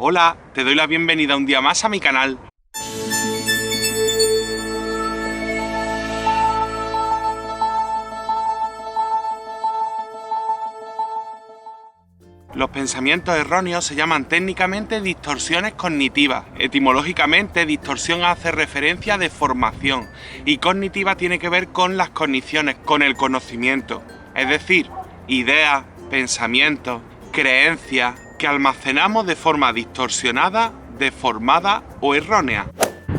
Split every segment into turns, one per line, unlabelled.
Hola, te doy la bienvenida un día más a mi canal. Los pensamientos erróneos se llaman técnicamente distorsiones cognitivas. Etimológicamente, distorsión hace referencia a deformación y cognitiva tiene que ver con las cogniciones, con el conocimiento. Es decir, ideas, pensamientos, creencias que almacenamos de forma distorsionada, deformada o errónea.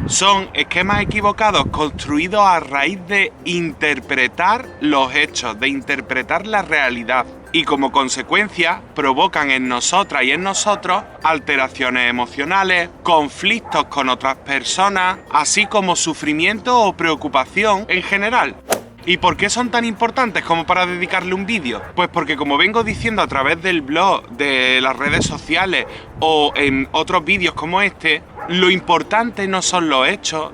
Son esquemas equivocados construidos a raíz de interpretar los hechos, de interpretar la realidad. Y como consecuencia provocan en nosotras y en nosotros alteraciones emocionales, conflictos con otras personas, así como sufrimiento o preocupación en general. ¿Y por qué son tan importantes como para dedicarle un vídeo? Pues porque, como vengo diciendo a través del blog, de las redes sociales o en otros vídeos como este, lo importante no son los hechos.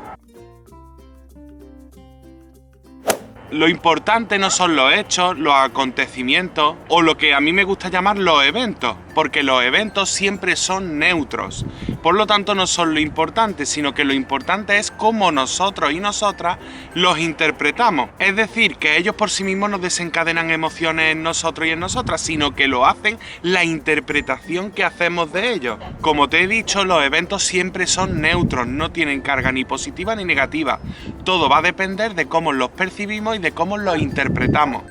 Lo importante no son los hechos, los acontecimientos o lo que a mí me gusta llamar los eventos, porque los eventos siempre son neutros. Por lo tanto, no son lo importante, sino que lo importante es cómo nosotros y nosotras los interpretamos. Es decir, que ellos por sí mismos no desencadenan emociones en nosotros y en nosotras, sino que lo hacen la interpretación que hacemos de ellos. Como te he dicho, los eventos siempre son neutros, no tienen carga ni positiva ni negativa. Todo va a depender de cómo los percibimos y de cómo los interpretamos.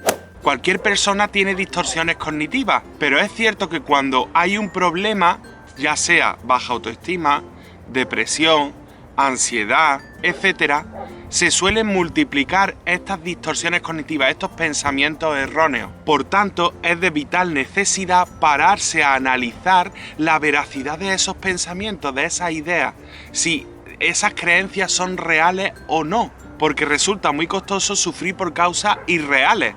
Cualquier persona tiene distorsiones cognitivas, pero es cierto que cuando hay un problema, ya sea baja autoestima, depresión, ansiedad, etc., se suelen multiplicar estas distorsiones cognitivas, estos pensamientos erróneos. Por tanto, es de vital necesidad pararse a analizar la veracidad de esos pensamientos, de esas ideas, si esas creencias son reales o no, porque resulta muy costoso sufrir por causas irreales.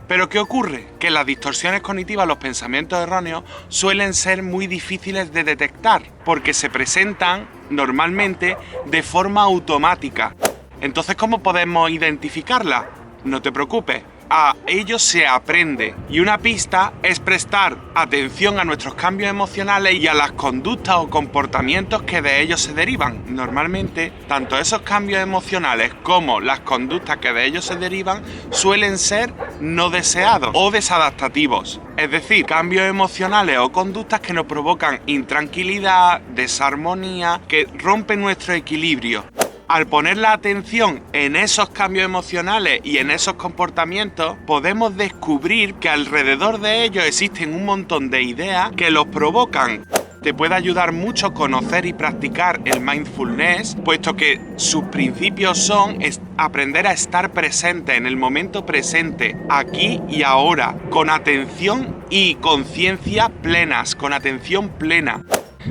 ¿Pero qué ocurre? Que las distorsiones cognitivas, los pensamientos erróneos, suelen ser muy difíciles de detectar, porque se presentan normalmente de forma automática. Entonces, ¿cómo podemos identificarlas? No te preocupes, a ello se aprende. Y una pista es prestar atención a nuestros cambios emocionales y a las conductas o comportamientos que de ellos se derivan. Normalmente, tanto esos cambios emocionales como las conductas que de ellos se derivan suelen ser no deseados o desadaptativos. Es decir, cambios emocionales o conductas que nos provocan intranquilidad, desarmonía, que rompen nuestro equilibrio. Al poner la atención en esos cambios emocionales y en esos comportamientos, podemos descubrir que alrededor de ellos existen un montón de ideas que los provocan. Te puede ayudar mucho conocer y practicar el mindfulness, puesto que sus principios son aprender a estar presente en el momento presente, aquí y ahora, con atención y conciencia plenas, con atención plena.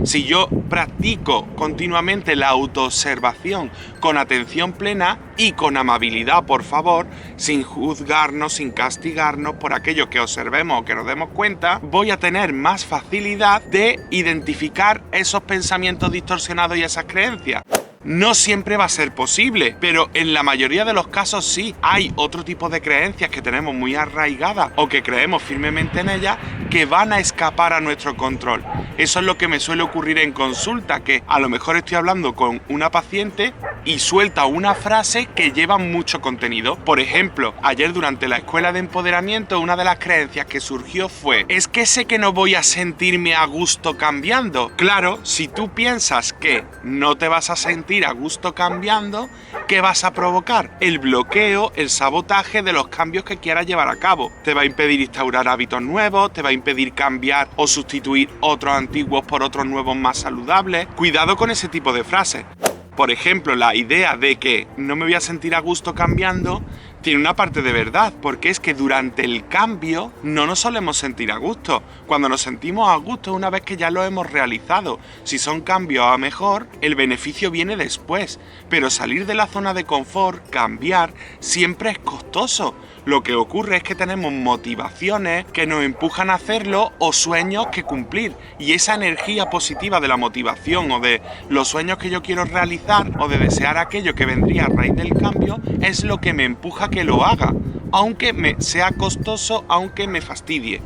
Si yo practico continuamente la autoobservación con atención plena y con amabilidad, por favor, sin juzgarnos, sin castigarnos por aquello que observemos o que nos demos cuenta, voy a tener más facilidad de identificar esos pensamientos distorsionados y esas creencias. No siempre va a ser posible, pero en la mayoría de los casos sí. Hay otro tipo de creencias que tenemos muy arraigadas o que creemos firmemente en ellas que van a escapar a nuestro control. Eso es lo que me suele ocurrir en consulta, que a lo mejor estoy hablando con una paciente y suelta una frase que lleva mucho contenido. Por ejemplo, ayer durante la escuela de empoderamiento, una de las creencias que surgió fue: es que sé que no voy a sentirme a gusto cambiando. Claro, si tú piensas que no te vas a sentir a gusto cambiando, ¿qué vas a provocar? El bloqueo, el sabotaje de los cambios que quieras llevar a cabo. Te va a impedir instaurar hábitos nuevos, te va a impedir cambiar o sustituir otros antiguos por otros nuevos más saludables. Cuidado con ese tipo de frases. Por ejemplo, la idea de que no me voy a sentir a gusto cambiando tiene una parte de verdad, porque es que durante el cambio no nos solemos sentir a gusto. Cuando nos sentimos a gusto es una vez que ya lo hemos realizado. Si son cambios a mejor, el beneficio viene después. Pero salir de la zona de confort, cambiar, siempre es costoso. Lo que ocurre es que tenemos motivaciones que nos empujan a hacerlo o sueños que cumplir. Y esa energía positiva de la motivación o de los sueños que yo quiero realizar o de desear aquello que vendría a raíz del cambio es lo que me empuja a que lo haga, aunque me sea costoso, aunque me fastidie.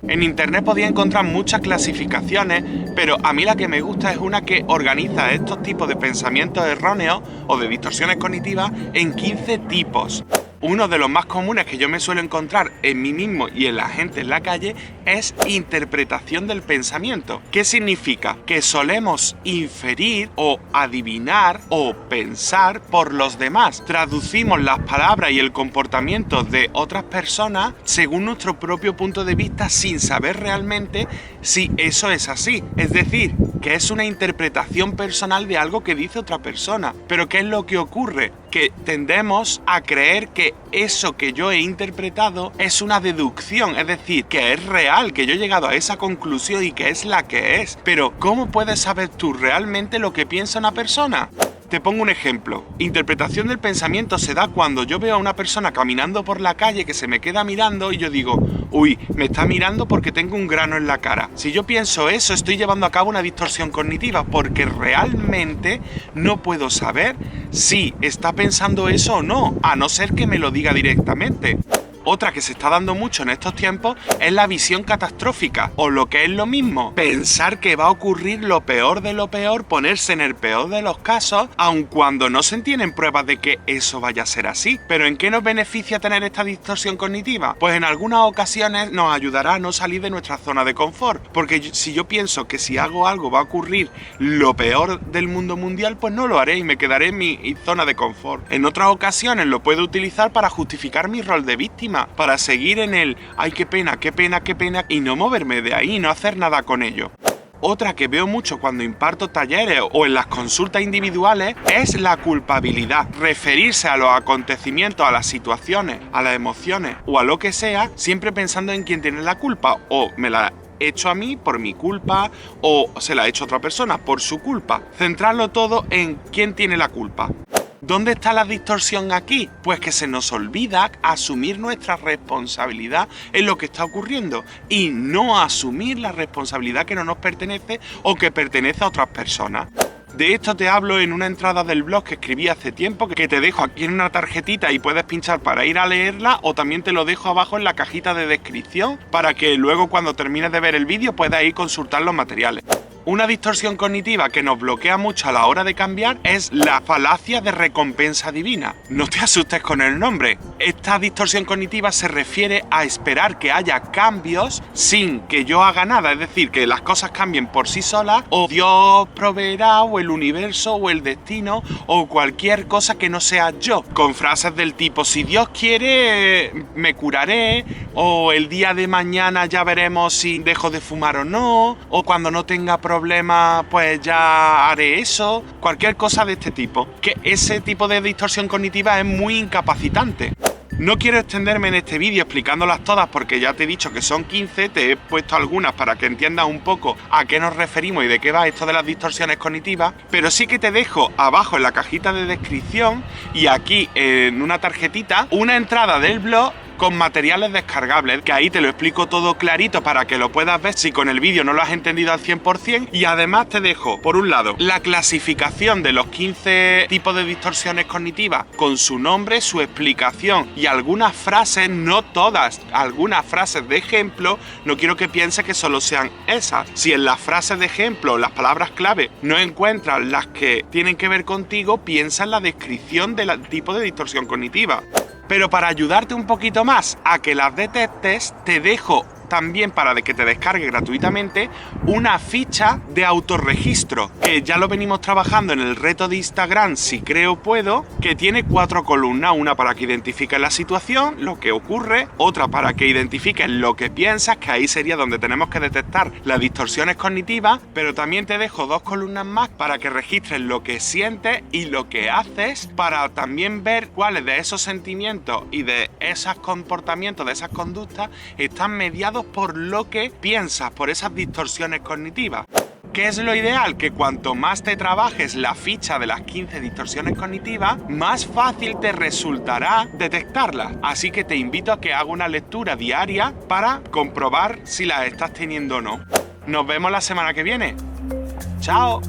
En internet podía encontrar muchas clasificaciones, pero a mí la que me gusta es una que organiza estos tipos de pensamientos erróneos o de distorsiones cognitivas en 15 tipos. Uno de los más comunes que yo me suelo encontrar en mí mismo y en la gente en la calle es interpretación del pensamiento. ¿Qué significa? Que solemos inferir o adivinar o pensar por los demás. Traducimos las palabras y el comportamiento de otras personas según nuestro propio punto de vista sin saber realmente si eso es así. Es decir, que es una interpretación personal de algo que dice otra persona. Pero ¿qué es lo que ocurre? Que tendemos a creer que eso que yo he interpretado es una deducción, es decir, que es real, que yo he llegado a esa conclusión y que es la que es. Pero ¿cómo puedes saber tú realmente lo que piensa una persona? Te pongo un ejemplo. Interpretación del pensamiento se da cuando yo veo a una persona caminando por la calle que se me queda mirando y yo digo, uy, me está mirando porque tengo un grano en la cara. Si yo pienso eso, estoy llevando a cabo una distorsión cognitiva porque realmente no puedo saber si está pensando eso o no, a no ser que me lo diga directamente. Otra que se está dando mucho en estos tiempos es la visión catastrófica, o lo que es lo mismo, pensar que va a ocurrir lo peor de lo peor, ponerse en el peor de los casos, aun cuando no se tienen pruebas de que eso vaya a ser así. ¿Pero en qué nos beneficia tener esta distorsión cognitiva? Pues en algunas ocasiones nos ayudará a no salir de nuestra zona de confort, porque si yo pienso que si hago algo va a ocurrir lo peor del mundo mundial, pues no lo haré y me quedaré en mi zona de confort. En otras ocasiones lo puedo utilizar para justificar mi rol de víctima, para seguir en el ay, qué pena, qué pena, qué pena, y no moverme de ahí, no hacer nada con ello. Otra que veo mucho cuando imparto talleres o en las consultas individuales es la culpabilidad. Referirse a los acontecimientos, a las situaciones, a las emociones o a lo que sea, siempre pensando en quién tiene la culpa, o me la he hecho a mí por mi culpa o se la ha hecho a otra persona por su culpa. Centrarlo todo en quién tiene la culpa. ¿Dónde está la distorsión aquí? Pues que se nos olvida asumir nuestra responsabilidad en lo que está ocurriendo y no asumir la responsabilidad que no nos pertenece o que pertenece a otras personas. De esto te hablo en una entrada del blog que escribí hace tiempo, que te dejo aquí en una tarjetita y puedes pinchar para ir a leerla, o también te lo dejo abajo en la cajita de descripción para que luego cuando termines de ver el vídeo puedas ir a consultar los materiales. Una distorsión cognitiva que nos bloquea mucho a la hora de cambiar es la falacia de recompensa divina. No te asustes con el nombre. Esta distorsión cognitiva se refiere a esperar que haya cambios sin que yo haga nada, es decir, que las cosas cambien por sí solas, o Dios proveerá, o el universo, o el destino, o cualquier cosa que no sea yo. Con frases del tipo, si Dios quiere, me curaré, o el día de mañana ya veremos si dejo de fumar o no, o cuando no tenga problemas pues ya haré eso, cualquier cosa de este tipo. Que ese tipo de distorsión cognitiva es muy incapacitante. No quiero extenderme en este vídeo explicándolas todas porque ya te he dicho que son 15, te he puesto algunas para que entiendas un poco a qué nos referimos y de qué va esto de las distorsiones cognitivas, pero sí que te dejo abajo en la cajita de descripción y aquí en una tarjetita una entrada del blog con materiales descargables, que ahí te lo explico todo clarito para que lo puedas ver si con el vídeo no lo has entendido al 100%, y además te dejo, por un lado, la clasificación de los 15 tipos de distorsiones cognitivas con su nombre, su explicación y algunas frases, no todas, algunas frases de ejemplo. No quiero que pienses que solo sean esas. Si en las frases de ejemplo, las palabras clave, no encuentras las que tienen que ver contigo, piensa en la descripción del tipo de distorsión cognitiva. Pero para ayudarte un poquito más a que las detectes, te dejo también para que te descargue gratuitamente una ficha de autorregistro, que ya lo venimos trabajando en el reto de Instagram Si Creo Puedo, que tiene 4 columnas, una para que identifiques la situación, lo que ocurre, otra para que identifiques lo que piensas, que ahí sería donde tenemos que detectar las distorsiones cognitivas, pero también te dejo 2 columnas más para que registres lo que sientes y lo que haces, para también ver cuáles de esos sentimientos y de esos comportamientos, de esas conductas, están mediados por lo que piensas, por esas distorsiones cognitivas. ¿Qué es lo ideal? Que cuanto más te trabajes la ficha de las 15 distorsiones cognitivas, más fácil te resultará detectarlas. Así que te invito a que hagas una lectura diaria para comprobar si las estás teniendo o no. Nos vemos la semana que viene. ¡Chao!